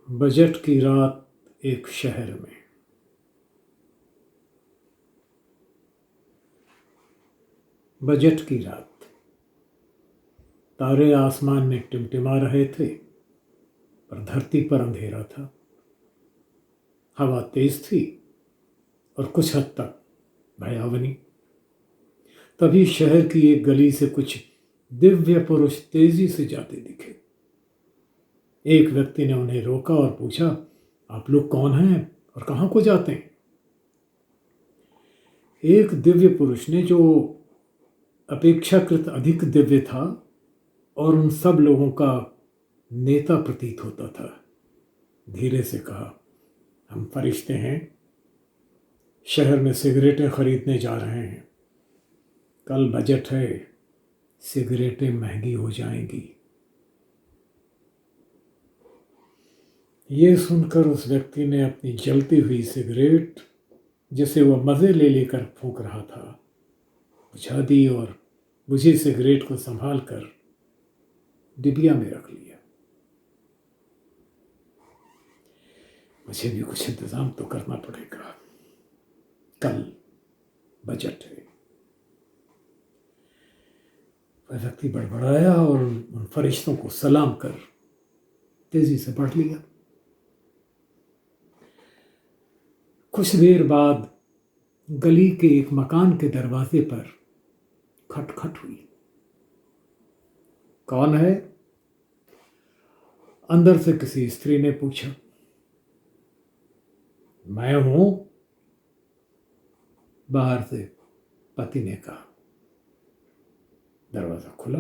Budget की रात एक शहर में। बजट की रात, तारे आसमान में टिमटिमा रहे थे, पर धरती पर अंधेरा था। हवा तेज थी और कुछ हद तक भयावनी। तभी शहर की एक गली से कुछ दिव्य पुरुष तेजी से जाते दिखे। एक व्यक्ति ने उन्हें रोका और पूछा, आप लोग कौन हैं और कहाँ को जाते हैं? एक दिव्य पुरुष ने, जो अपेक्षाकृत अधिक दिव्य था और उन सब लोगों का नेता प्रतीत होता था, धीरे से कहा, हम फरिश्ते हैं, शहर में सिगरेटें खरीदने जा रहे हैं। कल बजट है, सिगरेटें महंगी हो जाएंगी। ये सुनकर उस व्यक्ति ने अपनी जलती हुई सिगरेट, जिसे वह मज़े ले लेकर फूंक रहा था, बुझा दी और बुझी सिगरेट को संभाल कर डिबिया में रख लिया। मुझे भी कुछ इंतज़ाम तो करना पड़ेगा, कल बजट है। वह व्यक्ति बड़बड़ाया और उन फरिश्तों को सलाम कर तेजी से बढ़ लिया। कुछ देर बाद गली के एक मकान के दरवाजे पर खटखट हुई। कौन है? अंदर से किसी स्त्री ने पूछा। मैं हूं, बाहर से पति ने कहा। दरवाजा खुला,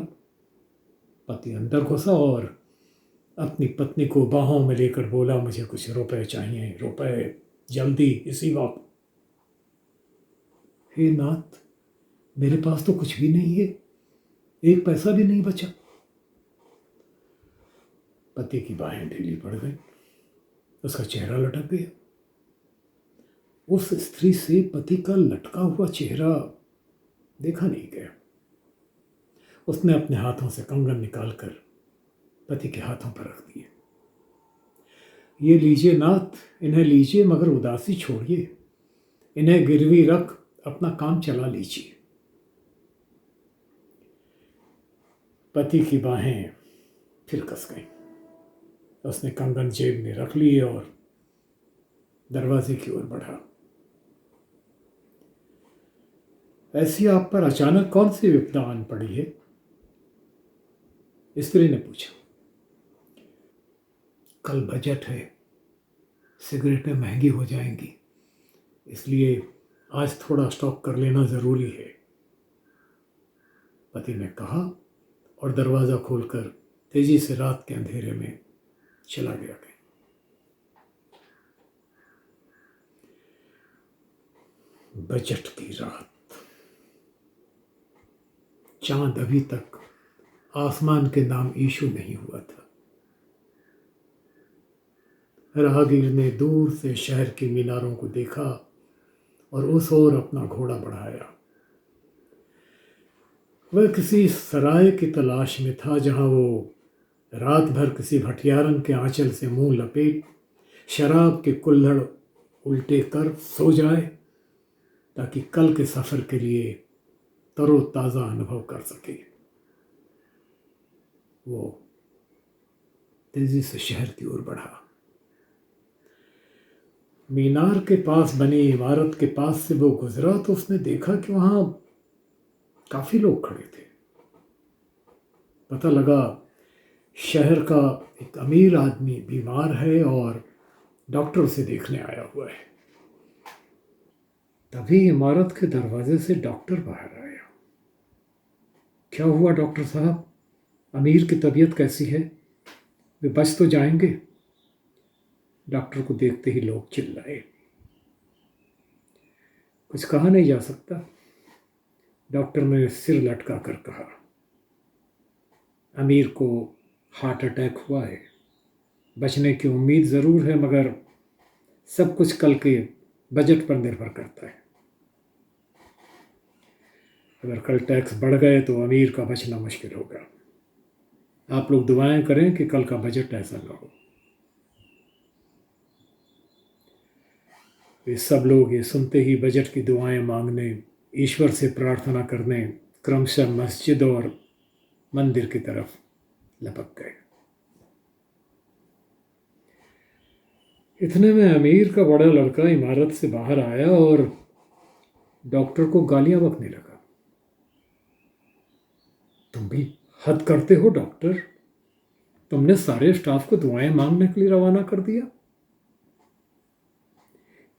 पति अंदर घुसा और अपनी पत्नी को बाहों में लेकर बोला, मुझे कुछ रुपए चाहिए, रुपए, जल्दी, इसी वक्त। हे नाथ, मेरे पास तो कुछ भी नहीं है, एक पैसा भी नहीं बचा। पति की बाहें ढीली पड़ गई, उसका चेहरा लटक गया। उस स्त्री से पति का लटका हुआ चेहरा देखा नहीं गया। उसने अपने हाथों से कंगन निकालकर पति के हाथों पर रख दिए। ये लीजिए नाथ, इन्हें लीजिए, मगर उदासी छोड़िए, इन्हें गिरवी रख अपना काम चला लीजिए। पति की बाहें फिर कस गईं। उसने कंगन जेब में रख लिए और दरवाजे की ओर बढ़ा। ऐसी आप पर अचानक कौन सी विपदा आन पड़ी है? स्त्री ने पूछा। कल बजट है, सिगरेटें महंगी हो जाएंगी, इसलिए आज थोड़ा स्टॉक कर लेना जरूरी है, पति ने कहा और दरवाजा खोलकर तेजी से रात के अंधेरे में चला गया। बजट की रात, चांद अभी तक आसमान के नाम ईशु नहीं हुआ था। राहगीर ने दूर से शहर की मीनारों को देखा और उस ओर अपना घोड़ा बढ़ाया। वह किसी सराय की तलाश में था, जहां वो रात भर किसी भटियारन के आंचल से मुंह लपेट शराब के कुल्हड़ उल्टे कर सो जाए, ताकि कल के सफर के लिए तरोताज़ा अनुभव कर सके। वो तेजी से शहर की ओर बढ़ा। मीनार के पास बनी इमारत के पास से वो गुजरा तो उसने देखा कि वहां काफी लोग खड़े थे। पता लगा शहर का एक अमीर आदमी बीमार है और डॉक्टर उसे देखने आया हुआ है। तभी इमारत के दरवाजे से डॉक्टर बाहर आया। क्या हुआ डॉक्टर साहब? अमीर की तबीयत कैसी है? वे बच तो जाएंगे? डॉक्टर को देखते ही लोग चिल्लाए। कुछ कहा नहीं जा सकता, डॉक्टर ने सिर लटका कर कहा। अमीर को हार्ट अटैक हुआ है, बचने की उम्मीद ज़रूर है, मगर सब कुछ कल के बजट पर निर्भर करता है। अगर कल टैक्स बढ़ गए तो अमीर का बचना मुश्किल होगा। आप लोग दुआएं करें कि कल का बजट ऐसा ना हो। वे सब लोग ये सुनते ही बजट की दुआएं मांगने, ईश्वर से प्रार्थना करने क्रमशः मस्जिद और मंदिर की तरफ लपक गए। इतने में अमीर का बड़ा लड़का इमारत से बाहर आया और डॉक्टर को गालियां बकने लगा। तुम भी हद करते हो डॉक्टर, तुमने सारे स्टाफ को दुआएं मांगने के लिए रवाना कर दिया।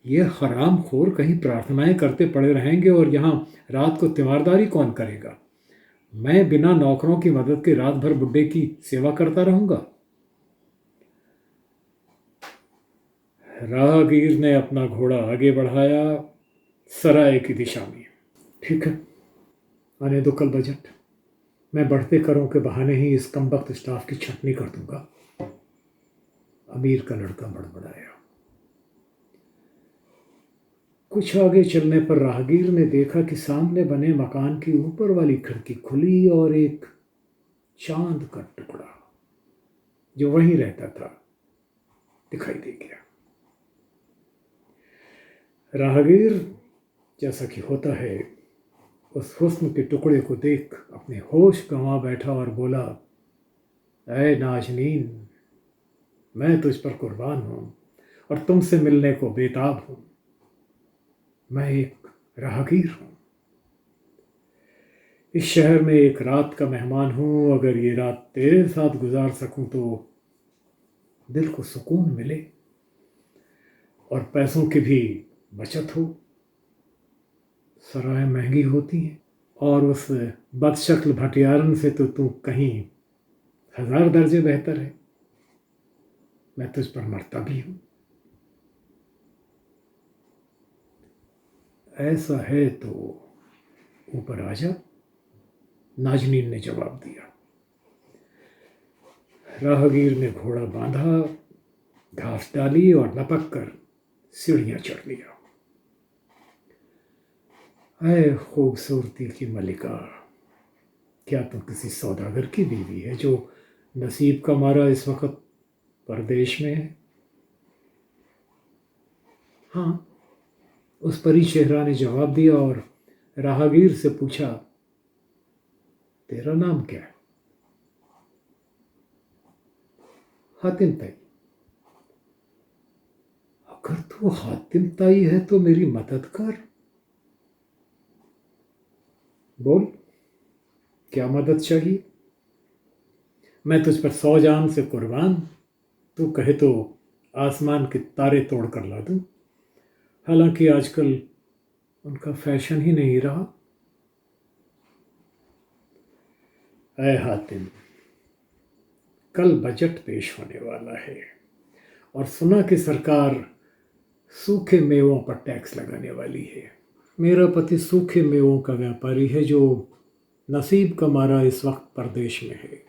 ये हरामखोर कहीं प्रार्थनाएं करते पड़े रहेंगे और यहाँ रात को तीमारदारी कौन करेगा? मैं बिना नौकरों की मदद के रात भर बुड्ढे की सेवा करता रहूंगा। राहगीर ने अपना घोड़ा आगे बढ़ाया सराय की दिशा में। ठीक है, आने दो कल बजट। मैं बढ़ते करों के बहाने ही इस कमबख्त स्टाफ की छटनी कर दूंगा। अमीर का लड़का बड़बड़ाया। कुछ आगे चलने पर राहगीर ने देखा कि सामने बने मकान की ऊपर वाली खिड़की खुली और एक चांद का टुकड़ा जो वहीं रहता था दिखाई दे गया। राहगीर, जैसा कि होता है, उस हुस्न के टुकड़े को देख अपने होश गंवा बैठा और बोला, ऐ नाजनीन, मैं तुझ पर कुर्बान हूं और तुमसे मिलने को बेताब हूं। मैं एक राहगीर हूं, इस शहर में एक रात का मेहमान हूं। अगर ये रात तेरे साथ गुजार सकूं तो दिल को सुकून मिले और पैसों की भी बचत हो। सराय महंगी होती हैं और उस बदशक्ल भटियारन से तो तू कहीं 1000 दर्जे बेहतर है। मैं तुझ पर मरता भी हूं। ऐसा है तो ऊपर आ जा, नाजनीन ने जवाब दिया। राहगीर ने घोड़ा बांधा, घास डाली और लपक कर सीढ़ियां चढ़ लिया। ऐ खूबसूरती की मलिका, क्या तुम किसी सौदागर की बीवी है जो नसीब का मारा इस वक्त परदेश में है? हाँ, उस परी चेहरा ने जवाब दिया और राहगीर से पूछा, तेरा नाम क्या है? हातिम ताई। अगर तू हातिम ताई है तो मेरी मदद कर। बोल, क्या मदद चाहिए? मैं तुझ पर 100 जान से कुर्बान। तू कहे तो आसमान के तारे तोड़ कर ला दूं। हालांकि आजकल उनका फैशन ही नहीं रहा। ऐ हातिम, कल बजट पेश होने वाला है और सुना कि सरकार सूखे मेवों पर टैक्स लगाने वाली है। मेरा पति सूखे मेवों का व्यापारी है जो नसीब का मारा इस वक्त परदेश में है।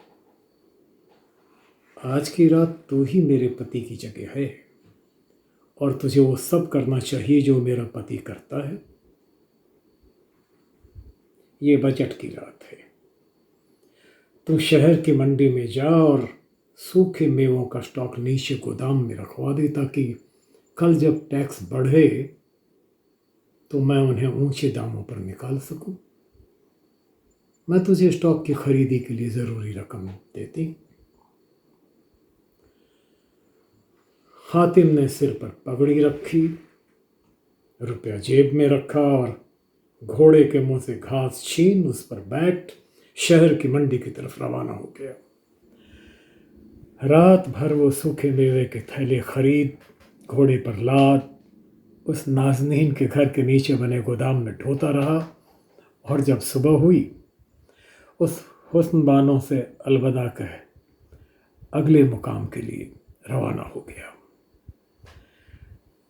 आज की रात तू ही मेरे पति की जगह है और तुझे वो सब करना चाहिए जो मेरा पति करता है। ये बजट की रात है। तू शहर की मंडी में जा और सूखे मेवों का स्टॉक नीचे गोदाम में रखवा दे ताकि कल जब टैक्स बढ़े तो मैं उन्हें ऊंचे दामों पर निकाल सकूं। मैं तुझे स्टॉक की खरीदी के लिए ज़रूरी रकम देती। हातिम ने सिर पर पगड़ी रखी, रुपया जेब में रखा और घोड़े के मुंह से घास छीन उस पर बैठ शहर की मंडी की तरफ रवाना हो गया। रात भर वो सूखे मेवे के थैले खरीद, घोड़े पर लाद, उस नाज़नीन के घर के नीचे बने गोदाम में ढोता रहा और जब सुबह हुई उस हुस्नबानों से अलविदा कह अगले मुकाम के लिए रवाना हो गया।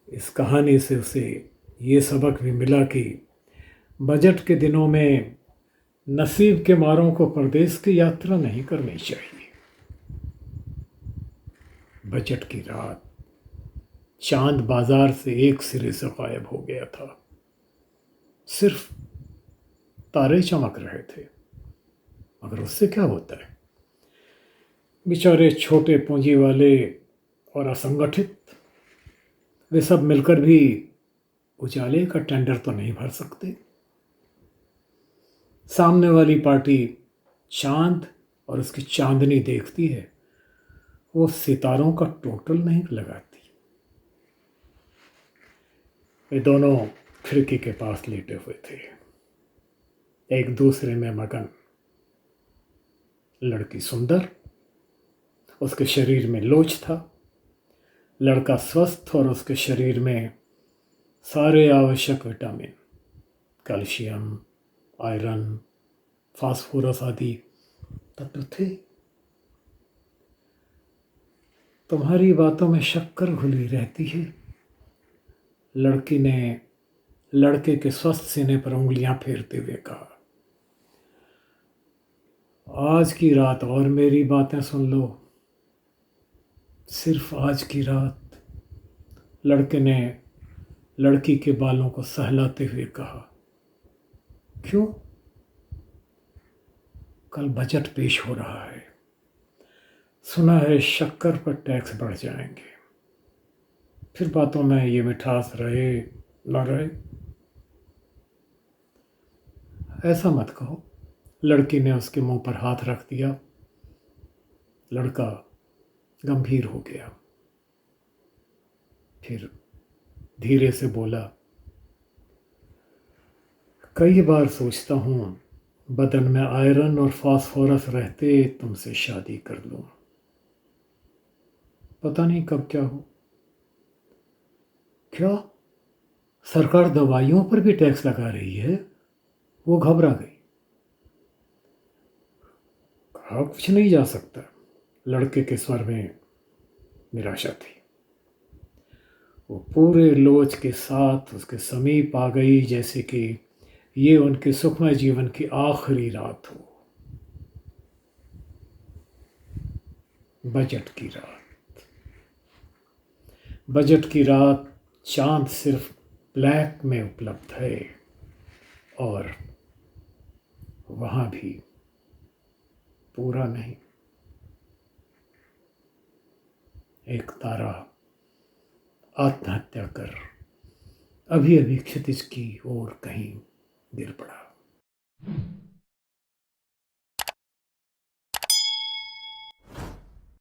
इस कहानी से उसे ये सबक भी मिला कि बजट के दिनों में नसीब के मारों को परदेश की यात्रा नहीं करनी चाहिए। बजट की रात चांद बाजार से एक सिरे से गायब हो गया था। सिर्फ तारे चमक रहे थे, मगर उससे क्या होता है? बेचारे छोटे पूंजी वाले और असंगठित, वे सब मिलकर भी उजाले का टेंडर तो नहीं भर सकते। सामने वाली पार्टी चांद और उसकी चांदनी देखती है, वो सितारों का टोटल नहीं लगाती। वे दोनों खिड़की के पास लेटे हुए थे, एक दूसरे में मगन। लड़की सुंदर, उसके शरीर में लोच था। लड़का स्वस्थ और उसके शरीर में सारे आवश्यक विटामिन, कैल्शियम, आयरन, फास्फोरस आदि तत्व थे। तुम्हारी बातों में शक्कर घुली रहती है, लड़की ने लड़के के स्वस्थ सीने पर उंगलियां फेरते हुए कहा। आज की रात और मेरी बातें सुन लो, सिर्फ आज की रात, लड़के ने लड़की के बालों को सहलाते हुए कहा। क्यों? कल बजट पेश हो रहा है, सुना है शक्कर पर टैक्स बढ़ जाएंगे, फिर बातों में ये मिठास रहे न रहे। ऐसा मत कहो, लड़की ने उसके मुंह पर हाथ रख दिया। लड़का गंभीर हो गया, फिर धीरे से बोला, कई बार सोचता हूं बदन में आयरन और फास्फोरस रहते तुमसे शादी कर लूं, पता नहीं कब क्या हो। क्या? सरकार दवाइयों पर भी टैक्स लगा रही है? वो घबरा गई। कहा कुछ नहीं जा सकता, लड़के के स्वर में निराशा थी। वो पूरे लोच के साथ उसके समीप आ गई, जैसे कि ये उनके सुखमय जीवन की आखिरी रात हो। बजट की रात, बजट की रात, चांद सिर्फ ब्लैक में उपलब्ध है, और वहां भी पूरा नहीं। एक तारा आत्महत्या कर अभी अभी क्षितिज की ओर कहीं गिर पड़ा।